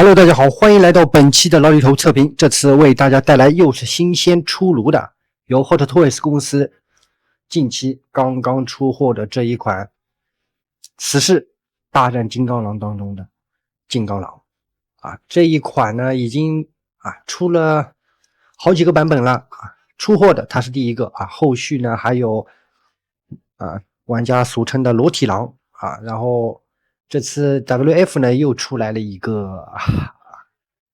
Hello， 大家好，欢迎来到本期的老李头测评。这次为大家带来又是新鲜出炉的，由 Hot Toys 公司近期刚刚出货的这一款《死侍大战金刚狼》当中的金刚狼啊，这一款呢已经出了好几个版本了啊，出货的它是第一个啊，后续呢还有玩家俗称的裸体狼啊，然后这次 WF 呢又出来了一个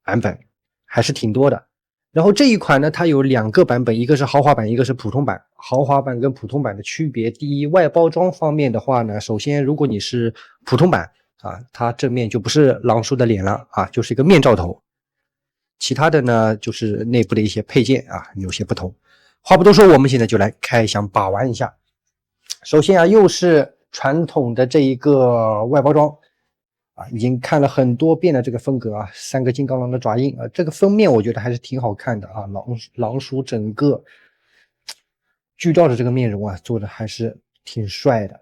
版本，还是挺多的。然后这一款呢，它有两个版本，一个是豪华版，一个是普通版。豪华版跟普通版的区别，第一，外包装方面的话呢，首先如果你是普通版啊，它正面就不是狼叔的脸了啊，就是一个面罩头。其他的呢，就是内部的一些配件啊，有些不同。话不多说，我们现在就来开箱把玩一下。首先啊，又是传统的这一个外包装啊，已经看了很多遍的这个风格啊，三个金刚狼的爪印啊，这个封面我觉得还是挺好看的啊，狼叔整个剧照的这个面容啊，做的还是挺帅的。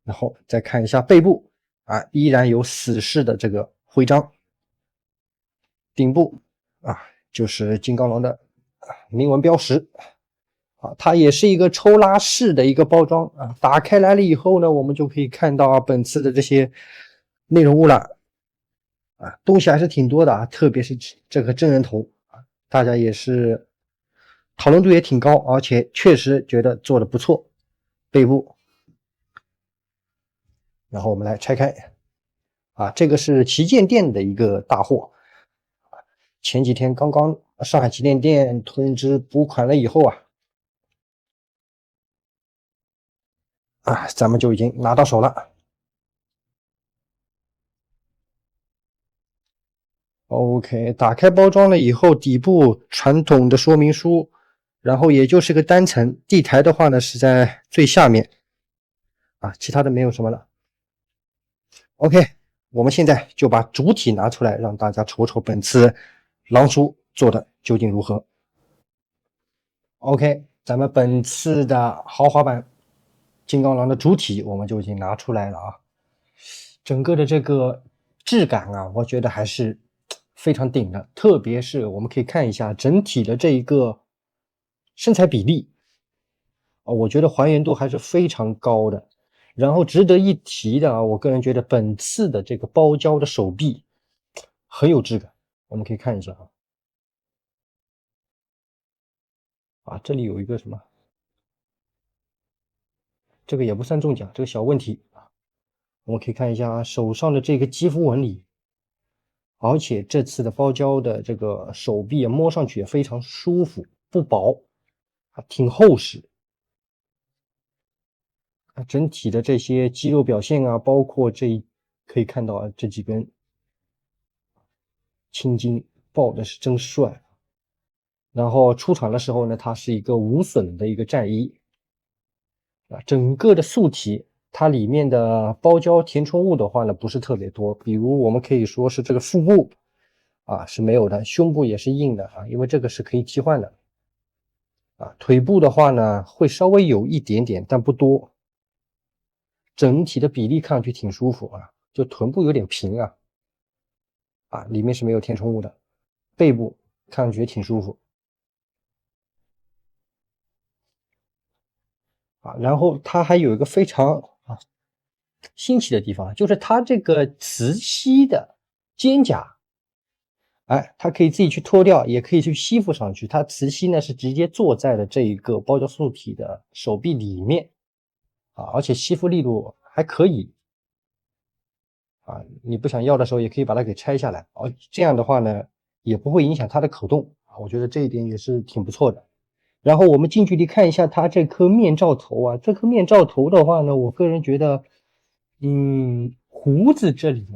然后再看一下背部啊，依然有死侍的这个徽章，顶部啊就是金刚狼的铭文标识。它也是一个抽拉式的一个包装啊，打开来了以后呢，我们就可以看到本次的这些内容物了啊，东西还是挺多的啊，特别是这个真人头啊，大家也是讨论度也挺高，而且确实觉得做的不错。背部，然后我们来拆开啊，这个是旗舰店的一个大货，前几天刚刚上海旗舰店通知补款了以后咱们就已经拿到手了。OK， 打开包装了以后，底部传统的说明书，然后也就是个单层，地台的话呢是在最下面其他的没有什么了。OK， 我们现在就把主体拿出来，让大家瞅瞅本次狼叔做的究竟如何。OK， 咱们本次的豪华版金刚狼的主体我们就已经拿出来了啊，整个的这个质感我觉得还是非常顶的，特别是我们可以看一下整体的这一个身材比例我觉得还原度还是非常高的。然后值得一提的我个人觉得本次的这个包胶的手臂很有质感，我们可以看一下这里有一个什么，这个也不算中奖，这个小问题我们可以看一下手上的这个肌肤纹理，而且这次的包胶的这个手臂摸上去也非常舒服，不薄挺厚实整体的这些肌肉表现包括可以看到这几根青筋抱的是真帅。然后出厂的时候呢，它是一个无损的一个战衣整个的素体它里面的包胶填充物的话呢不是特别多，比如我们可以说是这个腹部是没有的，胸部也是硬的因为这个是可以替换的腿部的话呢会稍微有一点点但不多，整体的比例看上去挺舒服就臀部有点平里面是没有填充物的，背部看上去也挺舒服然后它还有一个非常新奇的地方，就是它这个磁吸的肩胛它可以自己去脱掉，也可以去吸附上去。它磁吸呢是直接坐在了这一个包胶素体的手臂里面而且吸附力度还可以你不想要的时候也可以把它给拆下来这样的话呢也不会影响它的口动我觉得这一点也是挺不错的。然后我们近距离看一下它这颗面罩头这颗面罩头的话呢，我个人觉得胡子这里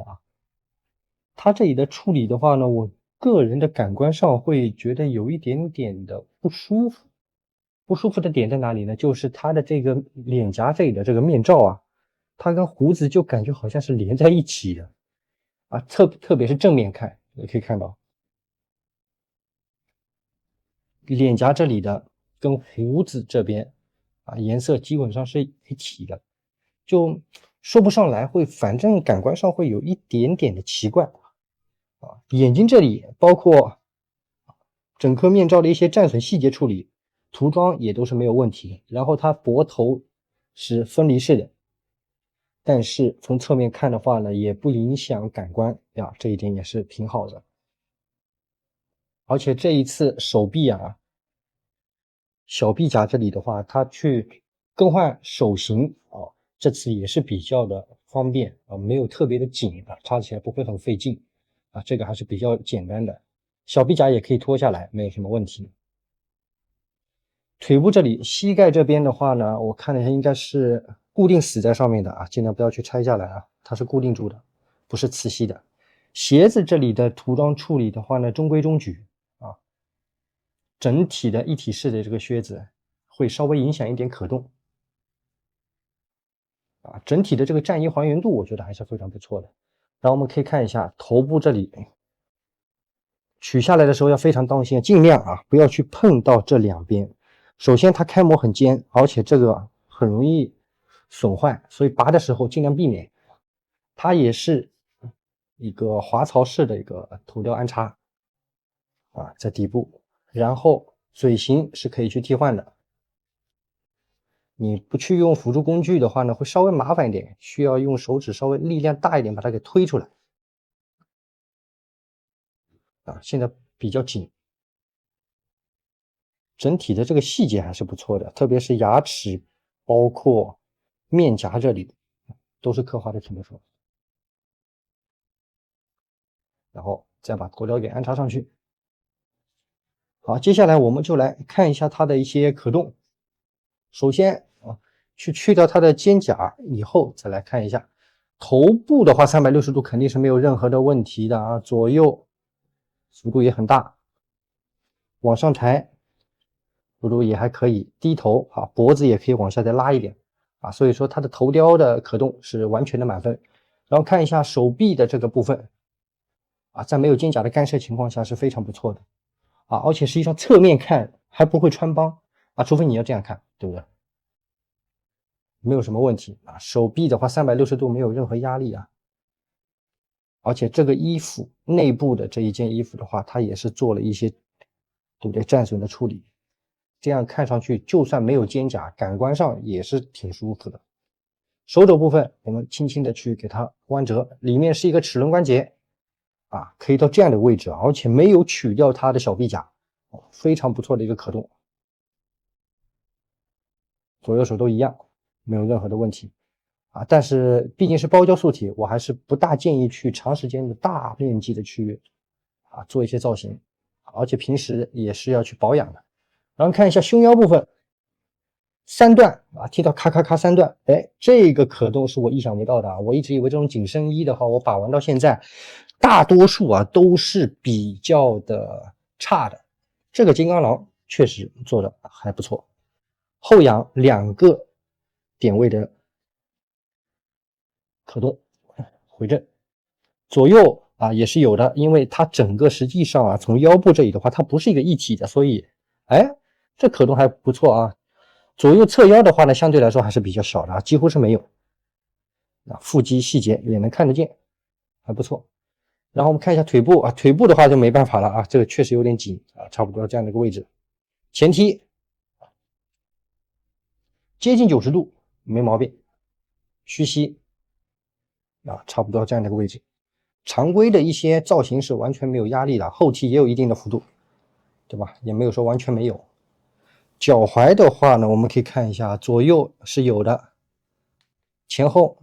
它这里的处理的话呢，我个人的感官上会觉得有一点点的不舒服。不舒服的点在哪里呢？就是它的这个脸颊这里的这个面罩它跟胡子就感觉好像是连在一起的特别是正面看，你可以看到脸颊这里的跟胡子这边颜色基本上是一体的，就说不上来，反正感官上会有一点点的奇怪啊，眼睛这里包括整颗面罩的一些战损细节处理，涂装也都是没有问题。然后它脖头是分离式的，但是从侧面看的话呢，也不影响感官呀，这一点也是挺好的。而且这一次手臂啊，小臂夹这里的话，它去更换手型啊，这次也是比较的方便啊，没有特别的紧啊，插起来不会很费劲啊，这个还是比较简单的。小臂夹也可以脱下来，没有什么问题。腿部这里，膝盖这边的话呢，我看了一下，应该是固定死在上面的啊，尽量不要去拆下来啊，它是固定住的，不是磁吸的。鞋子这里的涂装处理的话呢，中规中矩啊，整体的一体式的这个靴子会稍微影响一点可动啊，整体的这个战衣还原度我觉得还是非常不错的。然后我们可以看一下头部这里，取下来的时候要非常当心，尽量啊不要去碰到这两边。首先它开模很尖，而且这个很容易损坏，所以拔的时候尽量避免。它也是一个滑槽式的一个头雕安插啊，在底部，然后嘴型是可以去替换的。你不去用辅助工具的话呢，会稍微麻烦一点，需要用手指稍微力量大一点把它给推出来啊。现在比较紧，整体的这个细节还是不错的，特别是牙齿，包括面颊这里，都是刻画的挺不错。然后再把头雕给安插上去。好，接下来我们就来看一下它的一些可动。首先啊，去掉它的肩胛以后，再来看一下头部的话，360度肯定是没有任何的问题的啊，左右幅度也很大，往上抬幅度也还可以，低头啊，脖子也可以往下再拉一点啊，所以说它的头雕的可动是完全的满分。然后看一下手臂的这个部分啊，在没有肩胛的干涉情况下是非常不错的啊，而且实际上侧面看还不会穿帮啊，除非你要这样看，对不对？没有什么问题啊，手臂的话360度没有任何压力啊，而且这个衣服内部的这一件衣服的话，它也是做了一些对不对战损的处理，这样看上去就算没有肩胛，感官上也是挺舒服的。手肘部分我们轻轻的去给它弯折，里面是一个齿轮关节啊，可以到这样的位置，而且没有取掉它的小臂甲，非常不错的一个可动，左右手都一样，没有任何的问题。啊，但是毕竟是包胶塑体，我还是不大建议去长时间的大面积的去做一些造型，而且平时也是要去保养的。然后看一下胸腰部分，3段啊，踢到咔咔咔3段，哎，这个可动是我意想不到的啊！我一直以为这种紧身衣的话，我把玩到现在，大多数啊都是比较的差的。这个金刚狼确实做的还不错，后仰2个点位的可动回正，左右啊也是有的，因为它整个实际上啊从腰部这里的话，它不是一个一体的，所以哎这可动还不错啊。左右侧腰的话呢，相对来说还是比较小的啊，几乎是没有。啊，腹肌细节也能看得见，还不错。然后我们看一下腿部啊，腿部的话就没办法了啊，这个确实有点紧啊，差不多这样的一个位置。前踢接近90度没毛病，屈膝啊，差不多这样的一个位置。常规的一些造型是完全没有压力的，后踢也有一定的幅度，对吧？也没有说完全没有。脚踝的话呢，我们可以看一下，左右是有的，前后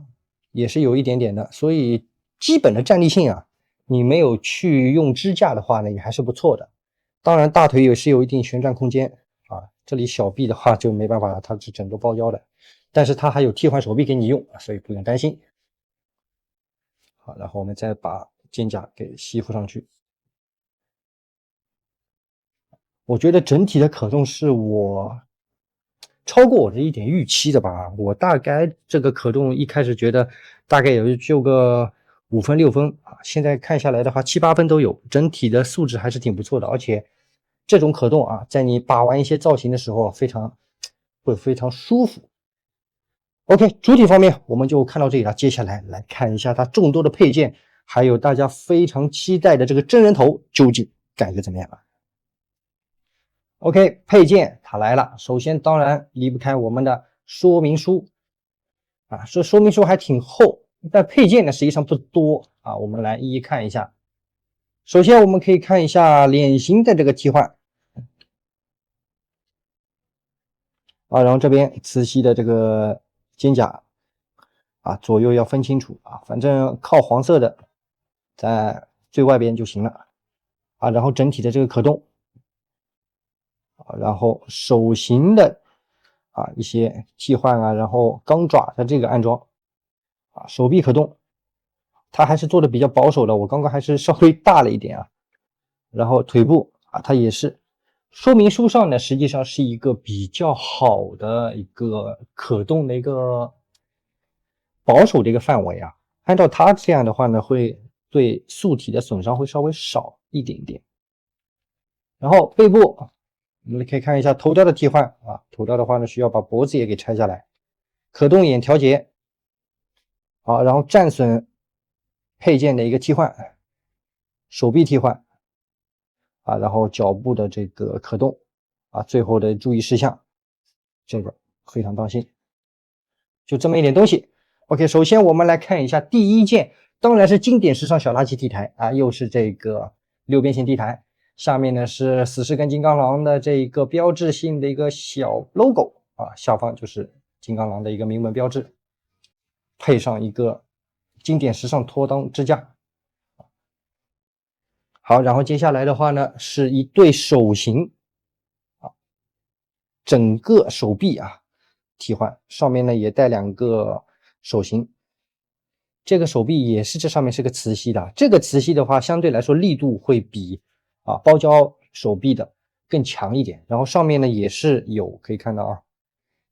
也是有一点点的，所以基本的站立性啊，你没有去用支架的话呢，也还是不错的。当然大腿也是有一定旋转空间啊，这里小臂的话就没办法了，它是整个包腰的，但是它还有替换手臂给你用，所以不用担心。好，然后我们再把肩胛给吸附上去。我觉得整体的可动是我超过我的一点预期的吧。我大概这个可动一开始觉得大概也就个5分6分啊，现在看下来的话7、8分都有，整体的素质还是挺不错的。而且这种可动啊，在你把玩一些造型的时候会非常舒服。OK， 主体方面我们就看到这里了，接下来来看一下它众多的配件还有大家非常期待的这个真人头究竟感觉怎么样啊 ？OK， 配件它来了，首先当然离不开我们的说明书啊，说明书还挺厚，但配件呢实际上不多啊，我们来一一看一下。首先我们可以看一下脸型的这个替换啊，然后这边磁吸的这个肩胛啊，左右要分清楚啊，反正靠黄色的在最外边就行了啊，然后整体的这个可动啊，然后手型的啊一些替换啊，然后钢爪的这个安装啊，手臂可动，它还是做的比较保守的，我刚刚还是稍微大了一点啊，然后腿部啊，它也是说明书上呢，实际上是一个比较好的一个可动的一个保守的一个范围啊。按照它这样的话呢，会对素体的损伤会稍微少一点点。然后背部，我们可以看一下头雕的替换啊，头雕的话呢，需要把脖子也给拆下来，可动眼调节，好，然后战损配件的一个替换，手臂替换啊，然后脚部的这个可动啊，最后的注意事项，这个非常当心，就这么一点东西。OK， 首先我们来看一下第一件，当然是经典时尚小垃圾地台啊，又是这个六边形地台，下面呢是死侍跟金刚狼的这一个标志性的一个小 logo 啊，下方就是金刚狼的一个铭文标志，配上一个经典时尚拖裆支架。好，然后接下来的话呢，是一对手型啊，整个手臂啊替换，上面呢也带两个手型。这个手臂也是这上面是个磁吸的，这个磁吸的话相对来说力度会比啊包胶手臂的更强一点。然后上面呢也是有可以看到啊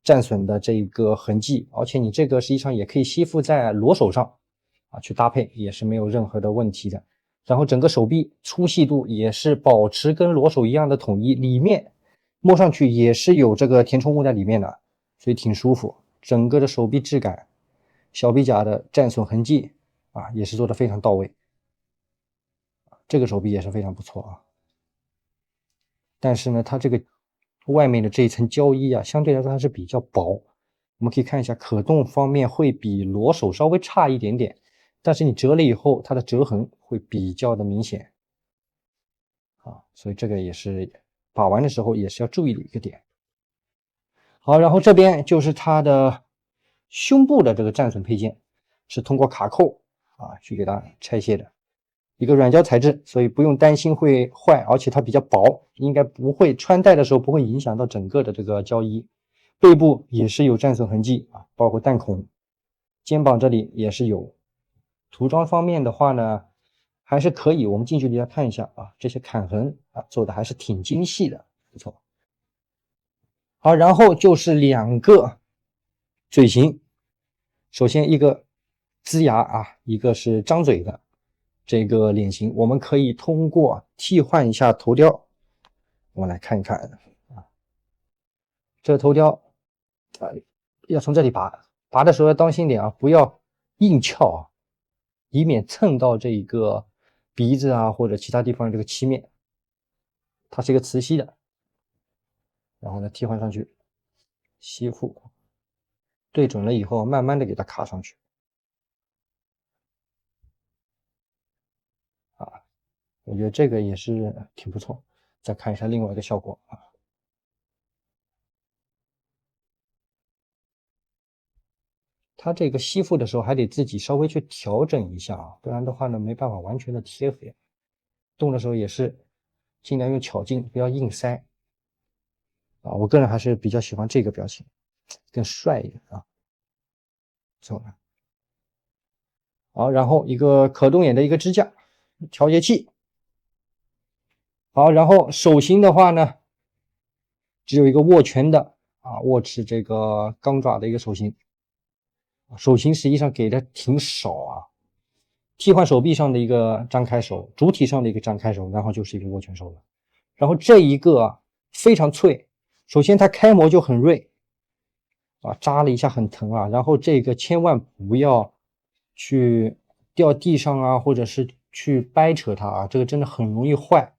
战损的这个痕迹，而且你这个实际上也可以吸附在裸手上啊去搭配，也是没有任何的问题的。然后整个手臂粗细度也是保持跟裸手一样的统一，里面摸上去也是有这个填充物在里面的，所以挺舒服。整个的手臂质感，小臂甲的战损痕迹啊，也是做的非常到位。这个手臂也是非常不错啊。但是呢，它这个外面的这一层胶衣啊，相对来说还是比较薄。我们可以看一下可动方面会比裸手稍微差一点点。但是你折了以后，它的折痕会比较的明显啊，所以这个也是把玩的时候也是要注意的一个点。好，然后这边就是它的胸部的这个战损配件，是通过卡扣啊去给它拆卸的，一个软胶材质，所以不用担心会坏，而且它比较薄，应该不会穿戴的时候不会影响到整个的这个胶衣。背部也是有战损痕迹啊，包括弹孔，肩膀这里也是有。涂装方面的话呢，还是可以，我们近距离来看一下啊，这些砍痕啊做的还是挺精细的，不错。好，然后就是两个嘴型，首先一个呲牙啊，一个是张嘴的这个脸型，我们可以通过替换一下头雕，我们来看一看啊，这个头雕啊，要从这里拔，拔的时候要当心点啊，不要硬撬啊。以免蹭到这个鼻子啊或者其他地方的这个漆面，它是一个磁吸的，然后呢替换上去，吸附，对准了以后，慢慢的给它卡上去，啊，我觉得这个也是挺不错。再看一下另外一个效果啊，它这个吸附的时候还得自己稍微去调整一下啊，不然的话呢没办法完全的贴合。动的时候也是尽量用巧劲，不要硬塞。啊，我个人还是比较喜欢这个表情，更帅一点啊。走了。好，然后一个可动眼的一个支架，调节器。好，然后手型的话呢，只有一个握拳的啊，握持这个钢爪的一个手型。手型实际上给的挺少啊，替换手臂上的一个张开手，主体上的一个张开手，然后就是一个握拳手了。然后这一个非常脆，首先它开模就很锐啊，扎了一下很疼啊，然后这个千万不要去掉地上啊，或者是去掰扯它啊，这个真的很容易坏。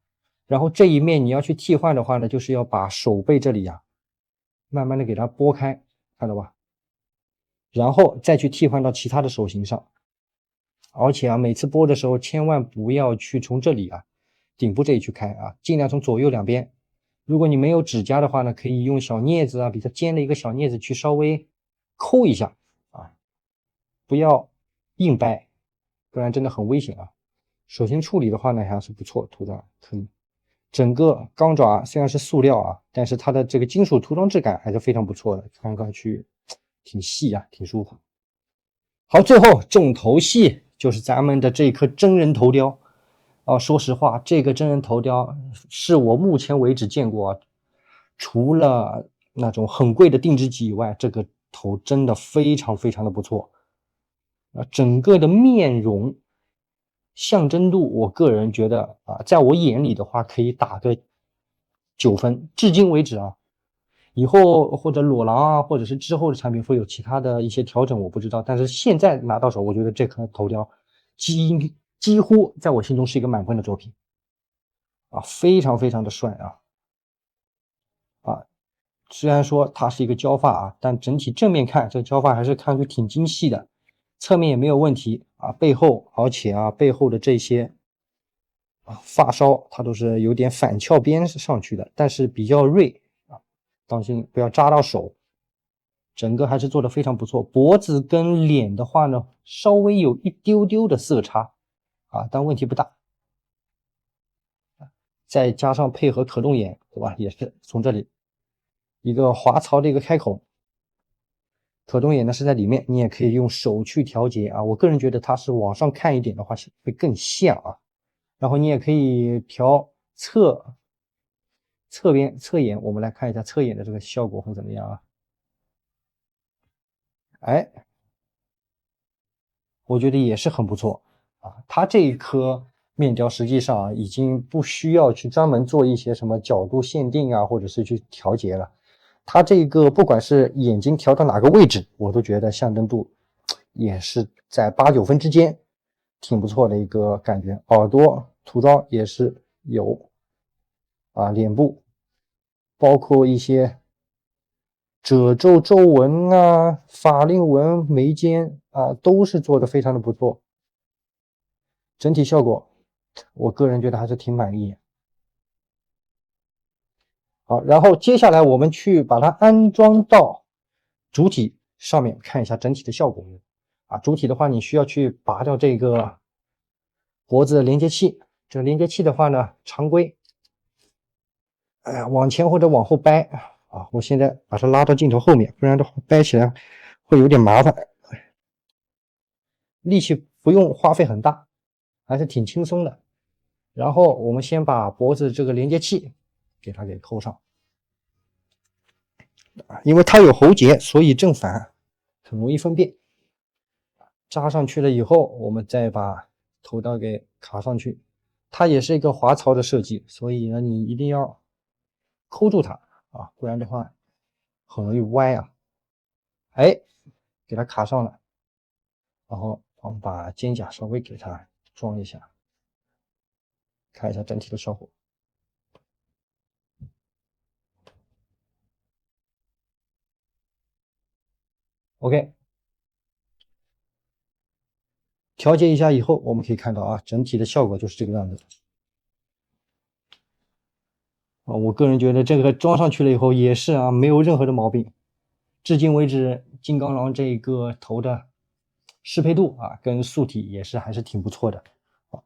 然后这一面你要去替换的话呢，就是要把手背这里呀，慢慢的给它拨开，看到吧？然后再去替换到其他的手型上。而且啊，每次拨的时候千万不要去从这里啊，顶部这里去开啊，尽量从左右两边。如果你没有指甲的话呢，可以用小镊子啊，比较尖的一个小镊子去稍微抠一下啊，不要硬掰，不然真的很危险啊。手型处理的话呢，还是不错，涂的可以。整个钢爪虽然是塑料啊，但是它的这个金属涂装质感还是非常不错的，看上去挺细啊，挺舒服。好，最后重头戏就是咱们的这颗真人头雕啊。说实话，这个真人头雕是我目前为止见过，除了那种很贵的定制机以外，这个头真的非常非常的不错啊。整个的面容象征度，我个人觉得啊，在我眼里的话，可以打个9分。至今为止啊，以后或者裸狼啊，或者是之后的产品会有其他的一些调整，我不知道。但是现在拿到手，我觉得这颗头雕几乎在我心中是一个满分的作品啊，非常非常的帅啊！虽然说它是一个胶发啊，但整体正面看，这个胶发还是看上去挺精细的，侧面也没有问题啊。背后，而且啊，背后的这些发梢它都是有点反翘边上去的，但是比较锐啊，当心不要扎到手。整个还是做的非常不错，脖子跟脸的话呢，稍微有一丢丢的色差啊，但问题不大。再加上配合可动眼，对吧？也是从这里一个滑槽的一个开口，可动眼呢是在里面，你也可以用手去调节啊。我个人觉得它是往上看一点的话会更像啊。然后你也可以调侧边侧眼，我们来看一下侧眼的这个效果会怎么样啊？哎，我觉得也是很不错啊。它这一颗面雕实际上啊，已经不需要去专门做一些什么角度限定啊，或者是去调节了。它这个不管是眼睛调到哪个位置，我都觉得象征度也是在8、9分之间，挺不错的一个感觉。耳朵涂装也是有啊，脸部包括一些褶皱皱纹啊、法令纹、眉间啊，都是做的非常的不错。整体效果，我个人觉得还是挺满意。好，然后接下来我们去把它安装到主体上面，看一下整体的效果。啊，主体的话，你需要去拔掉这个脖子的连接器。这个连接器的话呢，常规，往前或者往后掰啊。我现在把它拉到镜头后面，不然的话掰起来会有点麻烦，力气不用花费很大，还是挺轻松的。然后我们先把脖子这个连接器给它给扣上。因为它有喉结，所以正反很容易分辨。扎上去了以后，我们再把头刀给卡上去。它也是一个滑槽的设计，所以呢，你一定要抠住它啊，不然的话很容易歪啊。哎，给它卡上了，然后我们把肩甲稍微给它装一下，看一下整体的效果。OK，调节一下以后，我们可以看到啊，整体的效果就是这个样子。啊，我个人觉得这个装上去了以后也是啊，没有任何的毛病。至今为止，金刚狼这个头的适配度啊，跟素体也是还是挺不错的啊，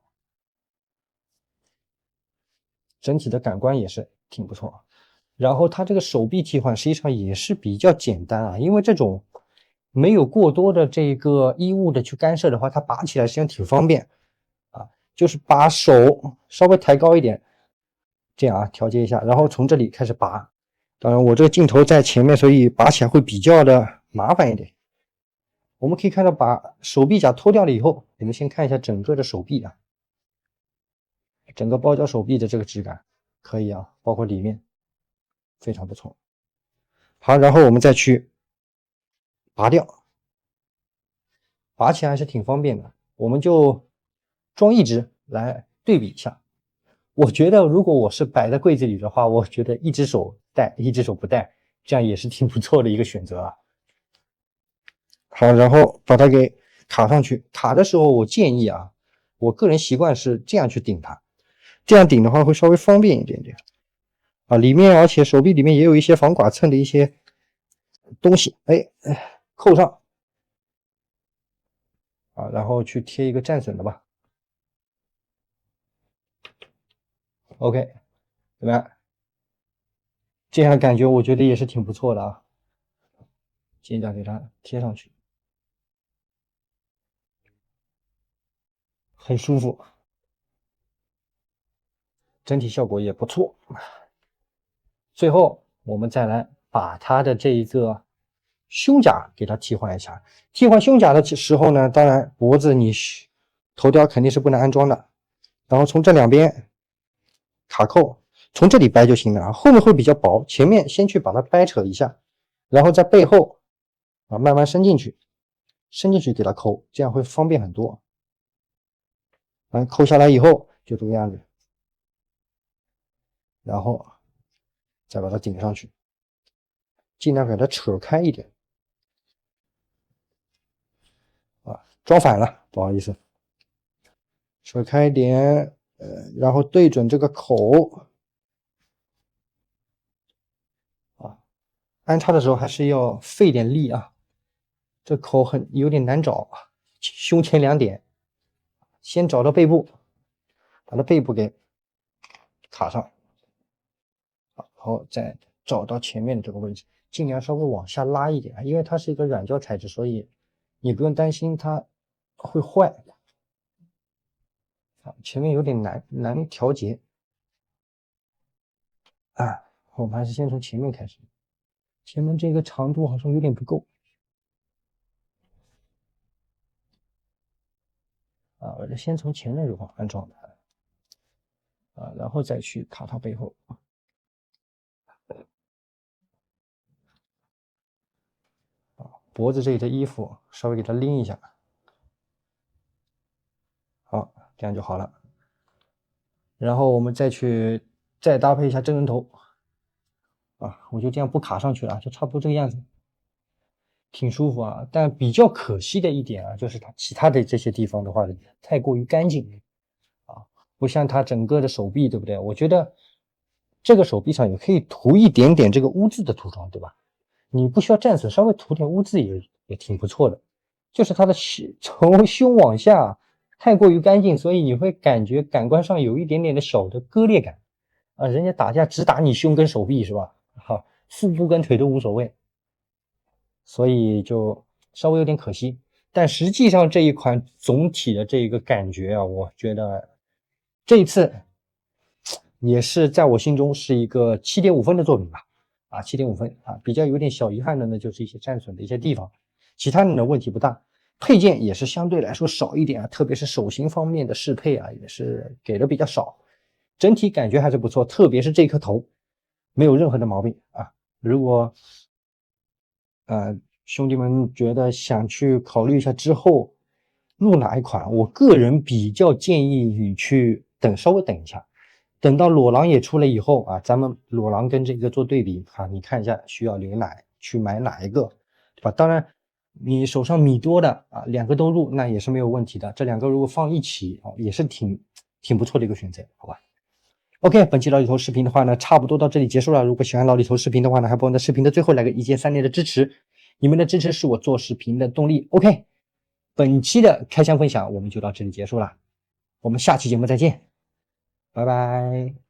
整体的感官也是挺不错。然后它这个手臂替换实际上也是比较简单啊，因为这种没有过多的这个衣物的去干涉的话，它拔起来实际上挺方便啊，就是把手稍微抬高一点，这样啊调节一下，然后从这里开始拔。当然我这个镜头在前面，所以拔起来会比较的麻烦一点。我们可以看到，把手臂甲脱掉了以后，你们先看一下整个的手臂啊，整个包胶手臂的这个质感可以啊，包括里面非常不错。好，然后我们再去拔掉，拔起来还是挺方便的我们就装一只来对比一下。我觉得如果我是摆在柜子里的话，我觉得一只手戴，一只手不戴，这样也是挺不错的一个选择啊。好，然后把它给卡上去。卡的时候，我建议啊，我个人习惯是这样去顶它，这样顶的话会稍微方便一点点啊。里面而且手臂里面也有一些防剐蹭的一些东西，扣上啊，然后去贴一个战损的吧。OK， 怎么样？这样感觉我觉得也是挺不错的啊。肩胛给它贴上去，很舒服，整体效果也不错。最后我们再来把它的这一个胸甲给它替换一下。替换胸甲的时候呢，当然脖子你头雕肯定是不能安装的，然后从这两边卡扣，从这里掰就行了啊，后面会比较薄，前面先去把它掰扯一下，然后在背后啊慢慢伸进去，给它扣，这样会方便很多。扣下来以后就这个样子，然后再把它顶上去，尽量给它扯开一点啊，装反了，不好意思，扯开一点，然后对准这个口啊，安插的时候还是要费点力啊，这口有点难找，胸前2点，先找到背部，把它背部给卡上，然后再找到前面的这个位置，尽量稍微往下拉一点，因为它是一个软胶材质，所以你不用担心它会坏。前面有点难调节啊，我们还是先从前面开始，前面这个长度好像有点不够啊，我就先从前面乳房安装它啊，然后再去卡它背后。脖子这里的衣服稍微给它拎一下，好，这样就好了。然后我们再搭配一下真人头啊，我就这样不卡上去了，就差不多这个样子，挺舒服啊。但比较可惜的一点啊，就是它其他的这些地方的话太过于干净啊，不像它整个的手臂，对不对？我觉得这个手臂上也可以涂一点点这个污渍的涂装，对吧？你不需要战损，稍微涂点污渍也挺不错的。就是它的从胸往下太过于干净，所以你会感觉感官上有一点点的小的割裂感啊。人家打架只打你胸跟手臂是吧？好，腹部跟腿都无所谓，所以就稍微有点可惜。但实际上这一款总体的这一个感觉啊，我觉得这一次也是在我心中是一个7.5分的作品吧。啊，7.5分啊，比较有点小遗憾的呢，就是一些战损的一些地方，其他的呢问题不大。配件也是相对来说少一点啊，特别是手型方面的适配啊，也是给的比较少，整体感觉还是不错，特别是这颗头，没有任何的毛病啊。如果兄弟们觉得想去考虑一下之后入哪一款，我个人比较建议你去稍微等一下，等到裸狼也出来以后啊，咱们裸狼跟这个做对比啊，你看一下需要去买哪一个，对吧？当然你手上米多的啊，2个都入那也是没有问题的，这2个如果放一起啊，也是挺不错的一个选择，好吧？OK， 本期老李头视频的话呢，差不多到这里结束了。如果喜欢老李头视频的话呢，还帮我在视频的最后来个1键3连的支持，你们的支持是我做视频的动力。OK， 本期的开箱分享我们就到这里结束了，我们下期节目再见，拜拜。